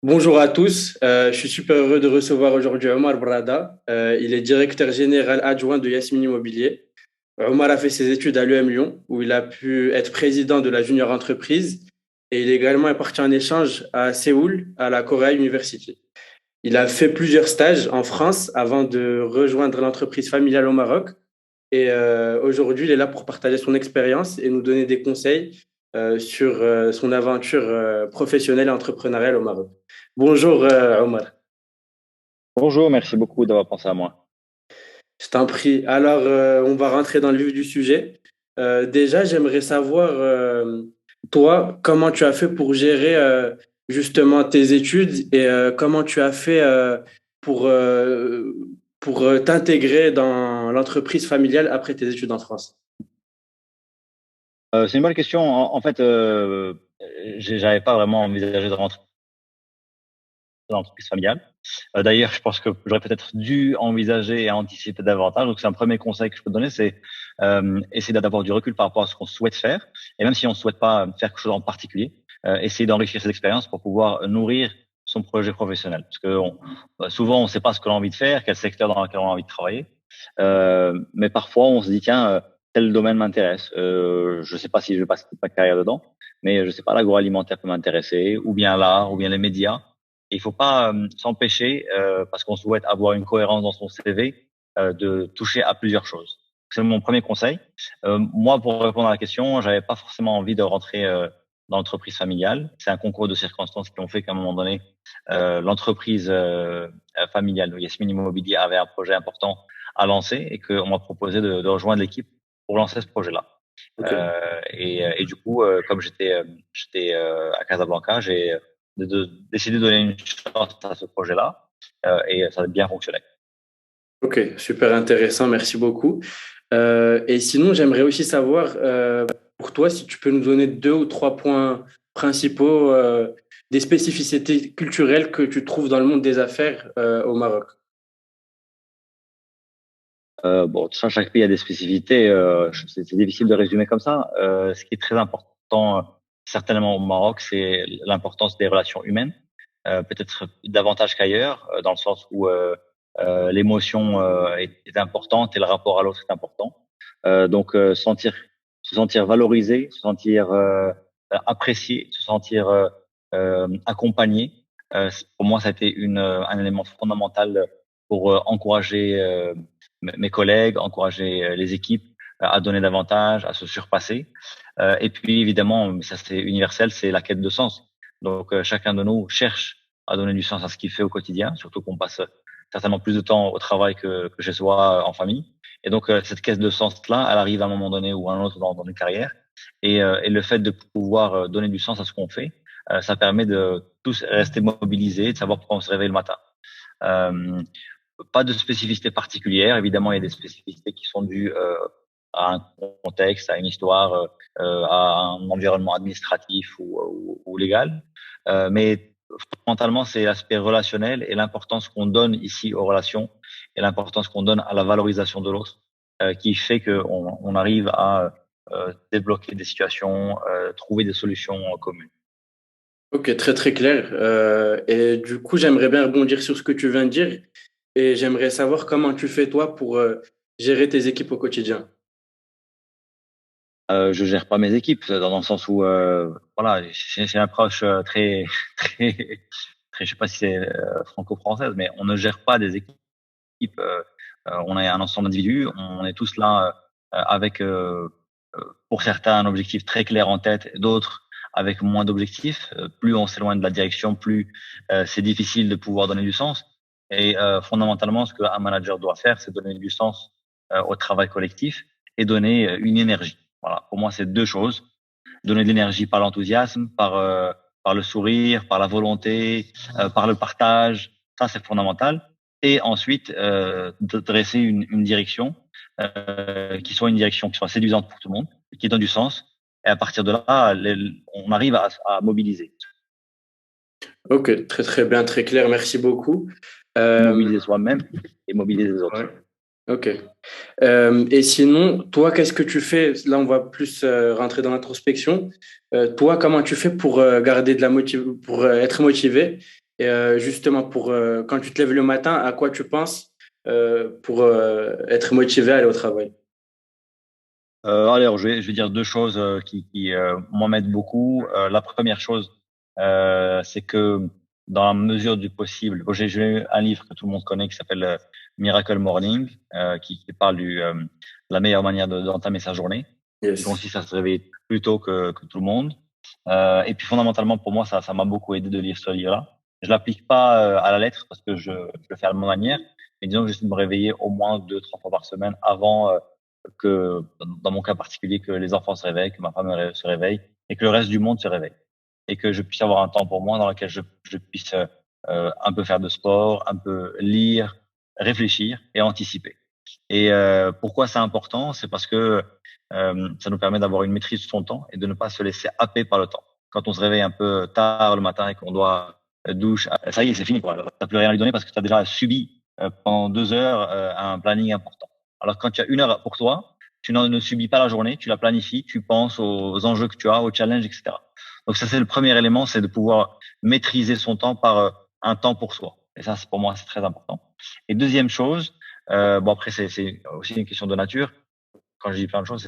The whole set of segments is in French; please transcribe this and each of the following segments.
Bonjour à tous, je suis super heureux de recevoir aujourd'hui Omar Brada. Il est directeur général adjoint de Yasmine Immobilier. Omar a fait ses études à l'UM Lyon, où il a pu être président de la junior entreprise et il est également parti en échange à Séoul, à la Korea University. Il a fait plusieurs stages en France avant de rejoindre l'entreprise familiale au Maroc. Et aujourd'hui, il est là pour partager son expérience et nous donner des conseils sur son aventure professionnelle et entrepreneuriale au Maroc. Bonjour Omar, Bonjour, merci beaucoup d'avoir pensé à moi. je t'en prie. Alors, on va rentrer dans le vif du sujet. Déjà, j'aimerais savoir, toi, comment tu as fait pour gérer justement tes études et comment tu as fait pour, euh, pour t'intégrer dans l'entreprise familiale après tes études en France. C'est une bonne question. J'avais pas vraiment envisagé de rentrer dans l'entreprise familiale. D'ailleurs, je pense que j'aurais peut-être dû envisager et anticiper davantage. Donc, c'est un premier conseil que je peux donner, c'est essayer d'avoir du recul par rapport à ce qu'on souhaite faire. Et même si on ne souhaite pas faire quelque chose en particulier, essayer d'enrichir cette expérience pour pouvoir nourrir son projet professionnel. Parce que souvent, on ne sait pas ce que l'on a envie de faire, quel secteur dans lequel on a envie de travailler. Mais parfois, on se dit, tiens, tel domaine m'intéresse. Je ne sais pas si je vais passer toute ma carrière dedans, mais je ne sais pas, l'agroalimentaire peut m'intéresser, ou bien l'art, ou bien les médias. Et il ne faut pas s'empêcher, parce qu'on souhaite avoir une cohérence dans son CV, de toucher à plusieurs choses. C'est mon premier conseil. Moi, pour répondre à la question, j'avais pas forcément envie de rentrer dans l'entreprise familiale. C'est un concours de circonstances qui ont fait qu'à un moment donné, l'entreprise familiale de Yasmine Immobilier avait un projet important à lancer et qu'on m'a proposé de rejoindre l'équipe pour lancer ce projet-là. Ok. Et du coup, comme j'étais à Casablanca, j'ai décidé de donner une chance à ce projet-là, et ça a bien fonctionné. Ok, super intéressant, merci beaucoup. Et sinon, j'aimerais aussi savoir, pour toi, si tu peux nous donner deux ou trois points principaux des spécificités culturelles que tu trouves dans le monde des affaires au Maroc. Bon, ça, chaque pays a des spécificités. C'est difficile de résumer comme ça. Ce qui est très important, certainement au Maroc, c'est l'importance des relations humaines, peut-être davantage qu'ailleurs, dans le sens où l'émotion est importante et le rapport à l'autre est important. Se sentir valorisé, se sentir apprécié, se sentir accompagné. Pour moi, ça a été un élément fondamental pour encourager mes collègues, encourager les équipes à donner davantage, à se surpasser. Et puis évidemment, ça c'est universel, c'est la quête de sens. Donc chacun de nous cherche à donner du sens à ce qu'il fait au quotidien, surtout qu'on passe certainement plus de temps au travail que chez soi en famille. Et donc cette quête de sens-là, elle arrive à un moment donné ou à un autre dans une carrière. Et le fait de pouvoir donner du sens à ce qu'on fait, ça permet de tous rester mobilisés, de savoir pourquoi on se réveille le matin. Euh, Pas de spécificité particulière. Évidemment, il y a des spécificités qui sont dues à un contexte, à une histoire, à un environnement administratif ou légal. Mais fondamentalement, c'est l'aspect relationnel et l'importance qu'on donne ici aux relations et l'importance qu'on donne à la valorisation de l'autre, qui fait qu'on arrive à débloquer des situations, trouver des solutions communes. Ok, très très clair. Et du coup, j'aimerais bien rebondir sur ce que tu viens de dire et j'aimerais savoir comment tu fais toi pour gérer tes équipes au quotidien. Je gère pas mes équipes dans le sens où voilà, c'est une approche très très, je sais pas si c'est franco-française, mais on ne gère pas des équipes. On est un ensemble d'individus, on est tous là avec pour certains un objectif très clair en tête, d'autres avec moins d'objectifs. Plus on s'éloigne de la direction, plus c'est difficile de pouvoir donner du sens. Et fondamentalement, ce qu'un manager doit faire, c'est donner du sens au travail collectif et donner une énergie. Voilà, pour moi, c'est deux choses. Donner de l'énergie par l'enthousiasme, par le sourire, par la volonté, par le partage. Ça, c'est fondamental. Et ensuite, de dresser une direction qui soit une direction qui soit séduisante pour tout le monde, qui donne du sens. Et à partir de là, on arrive à mobiliser. Ok, très très bien, très clair, merci beaucoup. Euh, Mobiliser soi-même et mobiliser les autres. ouais, ok. Et sinon, toi, qu'est-ce que tu fais? Là, on va plus rentrer dans l'introspection. Toi, comment tu fais pour garder de la pour être motivé? Et justement, quand tu te lèves le matin, à quoi tu penses pour être motivé à aller au travail? Alors, je vais dire deux choses qui moi m'aident beaucoup. La première chose, c'est que dans la mesure du possible, bon, j'ai lu un livre que tout le monde connaît qui s'appelle Miracle Morning, qui parle la meilleure manière d'entamer sa journée, qui Yes. consiste à se réveiller plus tôt que tout le monde. Et puis fondamentalement, pour moi, ça m'a beaucoup aidé de lire ce livre-là. Je l'applique pas à la lettre parce que je le fais à ma manière, mais disons que j'essaie de me réveiller au moins 2, 3 fois par semaine avant que, dans mon cas particulier, que les enfants se réveillent, que ma femme se réveille et que le reste du monde se réveille. Et que je puisse avoir un temps pour moi dans lequel je puisse un peu faire de sport, un peu lire, réfléchir et anticiper. Et pourquoi c'est important? C'est parce que ça nous permet d'avoir une maîtrise de son temps et de ne pas se laisser happer par le temps. Quand on se réveille un peu tard le matin et qu'on doit douche, ça y est, c'est fini, quoi. T'as plus rien à lui donner parce que tu as déjà subi pendant 2 heures un planning important. Alors quand tu as 1 heure pour toi, tu ne subis pas la journée, tu la planifies, tu penses aux enjeux que tu as, aux challenges, etc. Donc ça, c'est le premier élément, c'est de pouvoir maîtriser son temps par un temps pour soi. Et ça, pour moi, c'est très important. Et deuxième chose, bon après, c'est aussi une question de nature. Quand je dis plein de choses,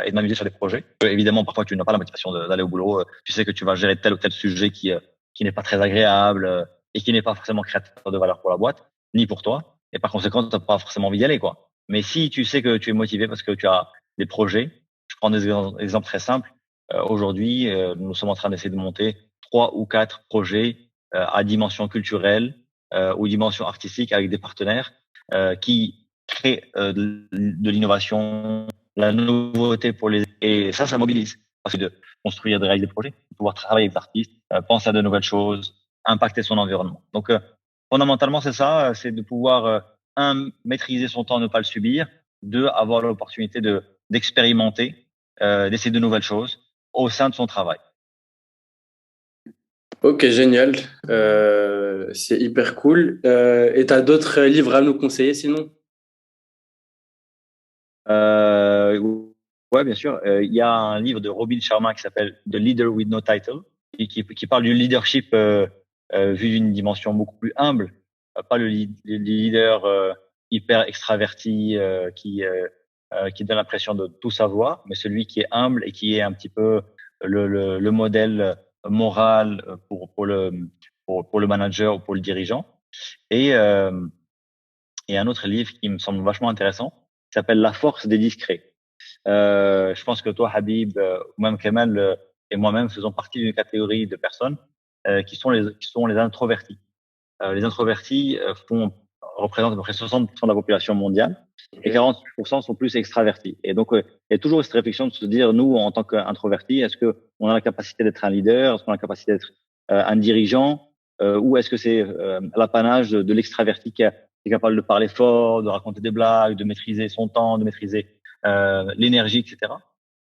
et de m'amuser sur des projets. Évidemment, parfois, tu n'as pas la motivation d'aller au boulot. Tu sais que tu vas gérer tel ou tel sujet qui n'est pas très agréable et qui n'est pas forcément créateur de valeur pour la boîte, ni pour toi. Et par conséquent, tu n'as pas forcément envie d'y aller, quoi. Mais si tu sais que tu es motivé parce que tu as des projets, je prends des exemples très simples. Aujourd'hui, nous sommes en train d'essayer de monter 3 ou 4 projets à dimension culturelle ou dimension artistique avec des partenaires qui créent de l'innovation, la nouveauté pour les et ça mobilise. Parce que de construire, de réaliser des projets, de pouvoir travailler avec des artistes, penser à de nouvelles choses, impacter son environnement. Donc fondamentalement c'est ça, c'est de pouvoir un maîtriser son temps, ne pas le subir, deux avoir l'opportunité de d'expérimenter, d'essayer de nouvelles choses au sein de son travail. Ok, génial. C'est hyper cool. Et tu as d'autres livres à nous conseiller sinon? Euh, ouais, bien sûr. Il y a un livre de Robin Sharma qui s'appelle The Leader with No Title, qui parle du leadership vu d'une dimension beaucoup plus humble, pas le leader hyper extraverti qui donne l'impression de tout savoir, mais celui qui est humble et qui est un petit peu le modèle moral pour le manager ou pour le dirigeant. Et, euh, et un autre livre qui me semble vachement intéressant, qui s'appelle La force des discrets. Je pense que toi, Habib, ou même Kemal et moi-même faisons partie d'une catégorie de personnes qui sont les introvertis. Les introvertis représentent à peu près 60% de la population mondiale et 40% sont plus extravertis. Et donc, il y a toujours cette réflexion de se dire, nous, en tant qu'introvertis, est-ce que on a la capacité d'être un leader, est-ce qu'on a la capacité d'être un dirigeant, ou est-ce que c'est l'apanage de l'extraverti qui est capable de parler fort, de raconter des blagues, de maîtriser son temps, de maîtriser l'énergie, etc.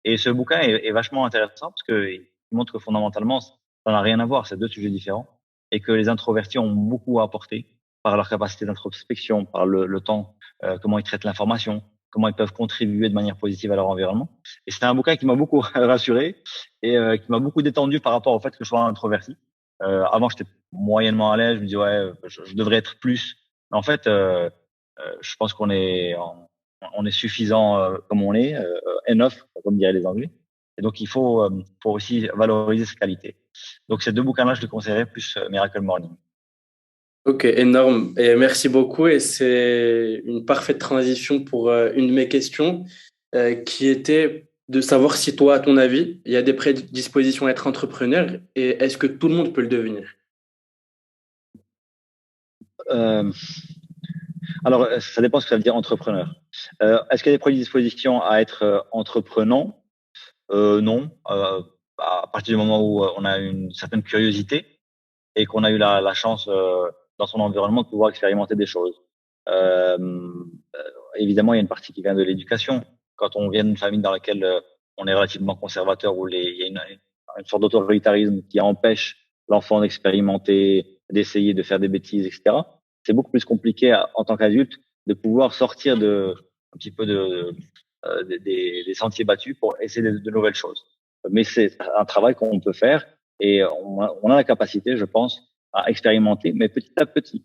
Et ce bouquin est vachement intéressant parce qu'il montre que fondamentalement, ça n'a rien à voir, c'est deux sujets différents et que les introvertis ont beaucoup à apporter par leur capacité d'introspection, par le temps, comment ils traitent l'information, comment ils peuvent contribuer de manière positive à leur environnement. Et c'est un bouquin qui m'a beaucoup rassuré et qui m'a beaucoup détendu par rapport au fait que je sois introverti. Avant, j'étais moyennement à l'aise, je me dis ouais, je devrais être plus. Mais en fait, je pense on est suffisant comme on est, enough, comme diraient les Anglais. Et donc, il faut aussi valoriser ses qualités. Donc, ces deux bouquins-là, je les conseillerais plus Miracle Morning. Ok, énorme. Et merci beaucoup. Et c'est une parfaite transition pour une de mes questions qui était de savoir si toi, à ton avis, il y a des prédispositions à être entrepreneur et est-ce que tout le monde peut le devenir? Euh, alors, ça dépend ce que ça veut dire entrepreneur. Est-ce qu'il y a des prédispositions à être entreprenant? Non. À partir du moment où on a une certaine curiosité et qu'on a eu la chance dans son environnement de pouvoir expérimenter des choses. Euh, Évidemment, il y a une partie qui vient de l'éducation. Quand on vient d'une famille dans laquelle on est relativement conservateur, où il y a une sorte d'autoritarisme qui empêche l'enfant d'expérimenter, d'essayer de faire des bêtises, etc. C'est beaucoup plus compliqué en tant qu'adulte de pouvoir sortir un petit peu des sentiers battus pour essayer de nouvelles choses. Mais c'est un travail qu'on peut faire et on a la capacité, je pense, à expérimenter, mais petit à petit.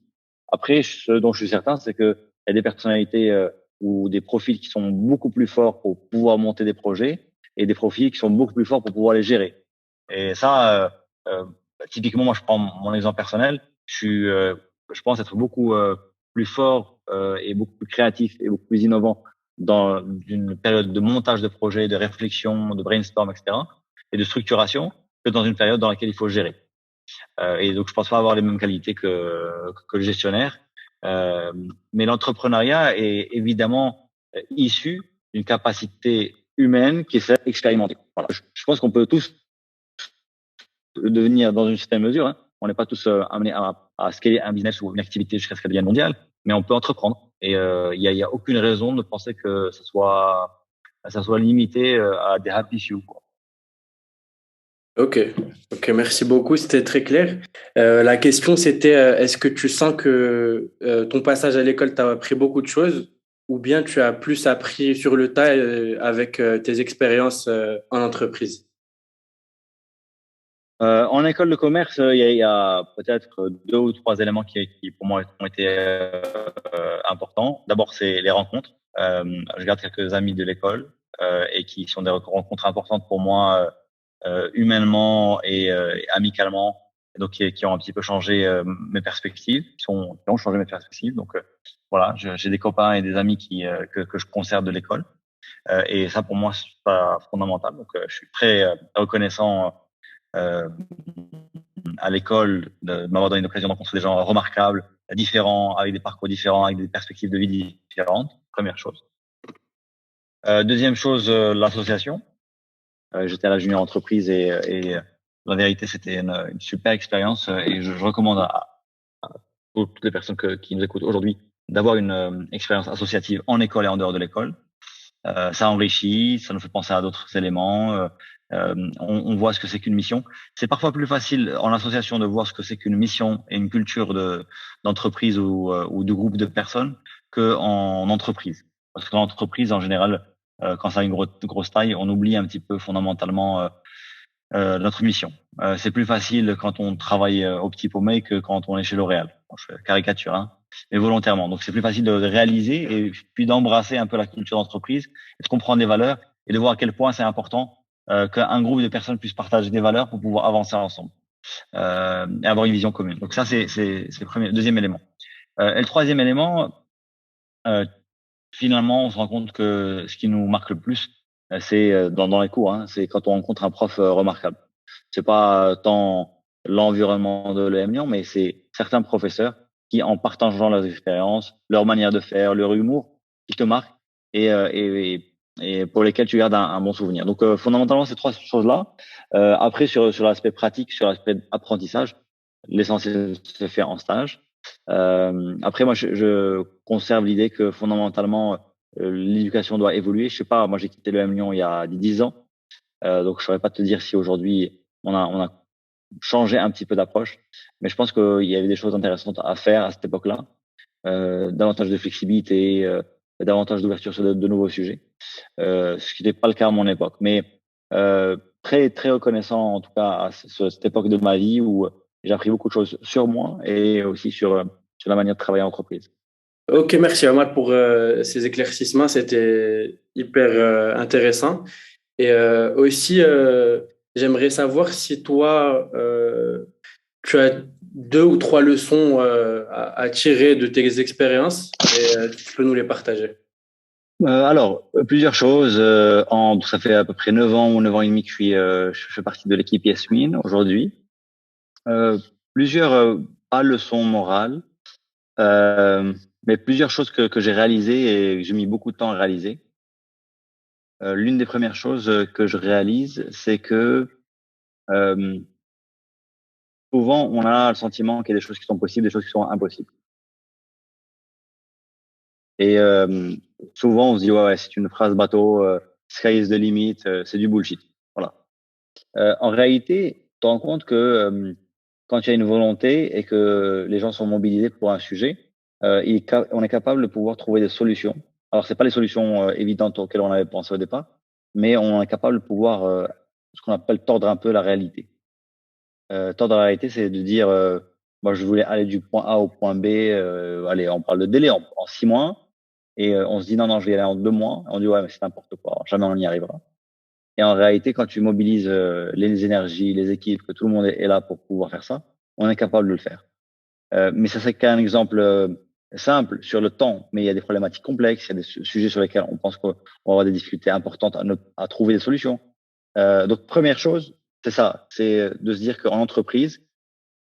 Après, ce dont je suis certain, c'est que il y a des personnalités ou des profils qui sont beaucoup plus forts pour pouvoir monter des projets et des profils qui sont beaucoup plus forts pour pouvoir les gérer. Et ça, typiquement, moi, je prends mon exemple personnel. Je pense être beaucoup plus fort et beaucoup plus créatif et beaucoup plus innovant dans une période de montage de projet, de réflexion, de brainstorm, etc., et de structuration, que dans une période dans laquelle il faut gérer. Et donc, je pense pas avoir les mêmes qualités que le gestionnaire. Euh, mais l'entrepreneuriat est évidemment issu d'une capacité humaine qui s'est expérimentée. Voilà. Je pense qu'on peut tous devenir dans une certaine mesure. Hein. On n'est pas tous amenés à scaler un business ou une activité jusqu'à ce qu'elle devienne mondiale, mais on peut entreprendre. Et y a aucune raison de penser que ça soit limité à des happy few. Quoi. Ok, ok, merci beaucoup, c'était très clair. La question, c'était, est-ce que tu sens que ton passage à l'école t'a appris beaucoup de choses ou bien tu as plus appris sur le tas avec tes expériences en entreprise? En école de commerce, il y a peut-être deux ou trois éléments qui pour moi ont été importants. D'abord, c'est les rencontres. Je garde quelques amis de l'école et qui sont des rencontres importantes pour moi humainement et amicalement, et donc qui ont un petit peu changé mes perspectives, qui ont changé mes perspectives. Donc voilà, j'ai des copains et des amis que je conserve de l'école, et ça pour moi c'est pas fondamental. Donc je suis très reconnaissant euh, à l'école de m'avoir donné l'occasion de rencontrer des gens remarquables, différents, avec des parcours différents, avec des perspectives de vie différentes. Première chose. Deuxième chose, l'association. J'étais à la junior entreprise et la vérité, c'était une super expérience et je recommande à toutes les personnes qui nous écoutent aujourd'hui d'avoir une expérience associative en école et en dehors de l'école. Ça enrichit, ça nous fait penser à d'autres éléments. On voit ce que c'est qu'une mission. C'est parfois plus facile en association de voir ce que c'est qu'une mission et une culture d'entreprise ou de groupe de personnes que en entreprise. Parce que l'entreprise, en général, quand ça a une grosse taille, on oublie un petit peu fondamentalement notre mission. C'est plus facile quand on travaille au Petit Paumé que quand on est chez L'Oréal. Bon, je caricature, hein, mais volontairement. Donc c'est plus facile de réaliser et puis d'embrasser un peu la culture d'entreprise, et de comprendre les valeurs et de voir à quel point c'est important qu'un groupe de personnes puisse partager des valeurs pour pouvoir avancer ensemble et avoir une vision commune. Donc ça c'est le premier, deuxième élément. Et le troisième élément, euh, finalement, on se rend compte que ce qui nous marque le plus, c'est dans les cours, hein, c'est quand on rencontre un prof remarquable. C'est pas tant l'environnement de l'EM Lyon, mais c'est certains professeurs qui, en partageant leurs expériences, leur manière de faire, leur humour, qui te marquent et pour lesquels tu gardes un bon souvenir. Donc, fondamentalement, ces trois choses-là. Après, sur l'aspect pratique, sur l'aspect apprentissage, l'essentiel se fait en stage. Après, moi, je conserve l'idée que fondamentalement, l'éducation doit évoluer. Je sais pas, moi, j'ai quitté le M Lyon il y a 10 ans, donc je saurais pas te dire si aujourd'hui on a changé un petit peu d'approche, mais je pense qu'il y avait des choses intéressantes à faire à cette époque-là, davantage de flexibilité, davantage d'ouverture sur de nouveaux sujets, ce qui n'était pas le cas à mon époque. Mais très très reconnaissant en tout cas à cette époque de ma vie où j'ai appris beaucoup de choses sur moi et aussi sur la manière de travailler en entreprise. Ok, merci Omar pour ces éclaircissements, c'était hyper intéressant. Et aussi, j'aimerais savoir si toi, tu as deux ou trois leçons à tirer de tes expériences et tu peux nous les partager. Plusieurs choses. Ça fait à peu près 9 ans ou 9 ans et demi que je fais partie de l'équipe Yasmin aujourd'hui. Euh, plusieurs, pas leçons morales, euh, mais plusieurs choses que j'ai réalisées et que j'ai mis beaucoup de temps à réaliser. L'une des premières choses que je réalise, c'est que euh, souvent on a le sentiment qu'il y a des choses qui sont possibles, des choses qui sont impossibles. Et souvent on se dit ouais, c'est une phrase bateau, sky is the limit, c'est du bullshit. Voilà. En réalité, tu te rends compte que quand il y a une volonté et que les gens sont mobilisés pour un sujet, on est capable de pouvoir trouver des solutions. Alors, c'est pas les solutions évidentes auxquelles on avait pensé au départ, mais on est capable de pouvoir ce qu'on appelle tordre un peu la réalité. Tordre la réalité, c'est de dire Moi, je voulais aller du point A au point B. Allez, on parle de délai en 6 mois. Et on se dit, non, non, je vais y aller en 2 mois. On dit, ouais, mais c'est n'importe quoi. Jamais on y arrivera. Et en réalité, quand tu mobilises les énergies, les équipes, que tout le monde est là pour pouvoir faire ça, on est capable de le faire. Mais ça, c'est qu'un exemple simple sur le temps. Mais il y a des problématiques complexes, il y a des sujets sur lesquels on pense qu'on va avoir des difficultés importantes à trouver des solutions. Donc, première chose, c'est ça, c'est de se dire qu'en entreprise,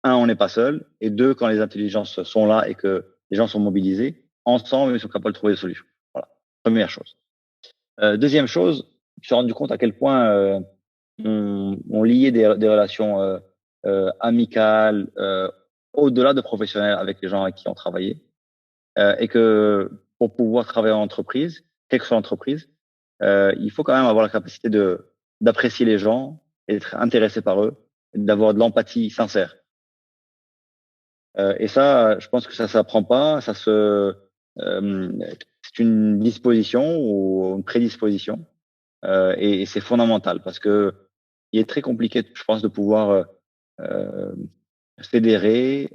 un, on n'est pas seul, et deux, quand les intelligences sont là et que les gens sont mobilisés, ensemble, ils sont capables de trouver des solutions. Voilà, première chose. Deuxième chose, je me suis rendu compte à quel point on liait des relations amicales, au-delà de professionnelles avec les gens avec qui on travaillait, et que pour pouvoir travailler en entreprise, quelle que soit l'entreprise, il faut quand même avoir la capacité d'apprécier les gens, et d'être intéressé par eux, et d'avoir de l'empathie sincère. Et ça, je pense que ça s'apprend pas, c'est une disposition ou une prédisposition, et c'est fondamental parce que il est très compliqué, je pense, de pouvoir euh, fédérer,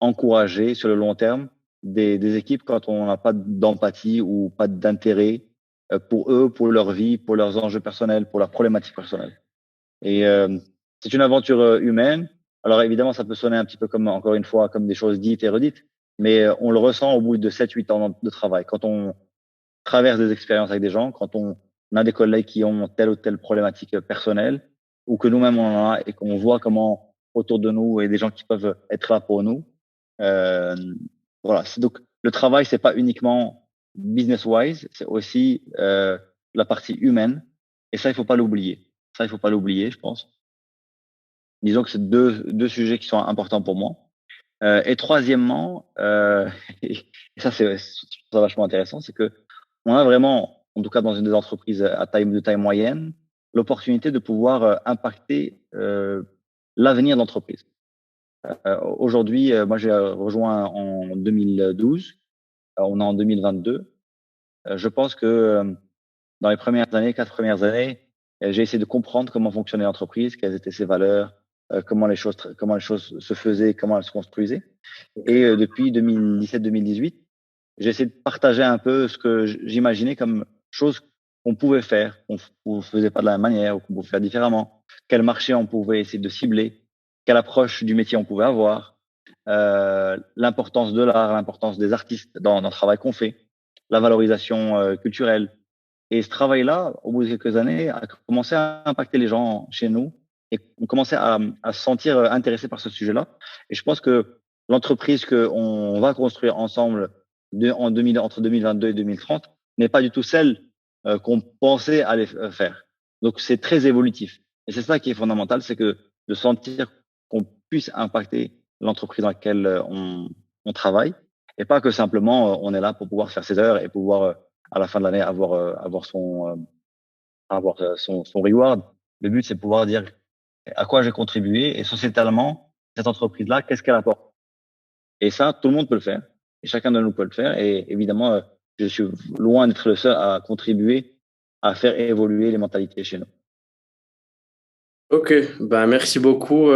encourager sur le long terme des équipes quand on n'a pas d'empathie ou pas d'intérêt pour eux, pour leur vie, pour leurs enjeux personnels, pour leurs problématiques personnelles. Et c'est une aventure humaine. Alors évidemment, ça peut sonner un petit peu comme, encore une fois, comme des choses dites et redites, mais on le ressent au bout de 7, 8 ans de travail. Quand on traverse des expériences avec des gens, quand on a des collègues qui ont telle ou telle problématique personnelle, ou que nous-mêmes on en a et qu'on voit comment autour de nous et des gens qui peuvent être là pour nous. Euh, voilà. Donc le travail, c'est pas uniquement business wise, c'est aussi la partie humaine. Et ça, il faut pas l'oublier. Ça, il faut pas l'oublier, je pense. Disons que c'est deux sujets qui sont importants pour moi. Et troisièmement, et ça c'est vachement intéressant, c'est que on a vraiment, en tout cas dans une des entreprises de taille moyenne, l'opportunité de pouvoir impacter l'avenir de l'entreprise. Aujourd'hui, moi j'ai rejoint en 2012, on est en 2022. Je pense que dans les premières années, 4 premières années, j'ai essayé de comprendre comment fonctionnait l'entreprise, quelles étaient ses valeurs, comment les choses se faisaient, comment elles se construisaient. Et depuis 2017-2018, j'ai essayé de partager un peu ce que j'imaginais comme choses qu'on pouvait faire, qu'on ne faisait pas de la même manière ou qu'on pouvait faire différemment. Quel marché on pouvait essayer de cibler, quelle approche du métier on pouvait avoir, l'importance de l'art, l'importance des artistes dans le travail qu'on fait, la valorisation culturelle. Et ce travail-là, au bout de quelques années, a commencé à impacter les gens chez nous et on commençait à se sentir intéressé par ce sujet-là. Et je pense que l'entreprise qu'on va construire ensemble entre 2022 et 2030 n'est pas du tout celle qu'on pensait aller faire. Donc c'est très évolutif. Et c'est ça qui est fondamental, c'est que de sentir qu'on puisse impacter l'entreprise dans laquelle on travaille et pas que simplement on est là pour pouvoir faire ses heures et pouvoir à la fin de l'année avoir son reward. Le but, c'est de pouvoir dire à quoi j'ai contribué et sociétalement, cette entreprise-là, qu'est-ce qu'elle apporte. Et ça, tout le monde peut le faire. Et chacun de nous peut le faire. Et évidemment, je suis loin d'être le seul à contribuer à faire évoluer les mentalités chez nous. Ok, ben merci beaucoup.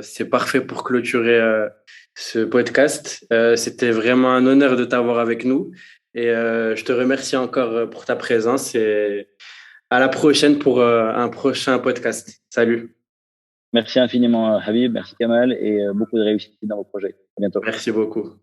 C'est parfait pour clôturer ce podcast. C'était vraiment un honneur de t'avoir avec nous et je te remercie encore pour ta présence et à la prochaine pour un prochain podcast. Salut. Merci infiniment, Habib. Merci, Kamal. Et beaucoup de réussite dans vos projets. À bientôt. Merci beaucoup.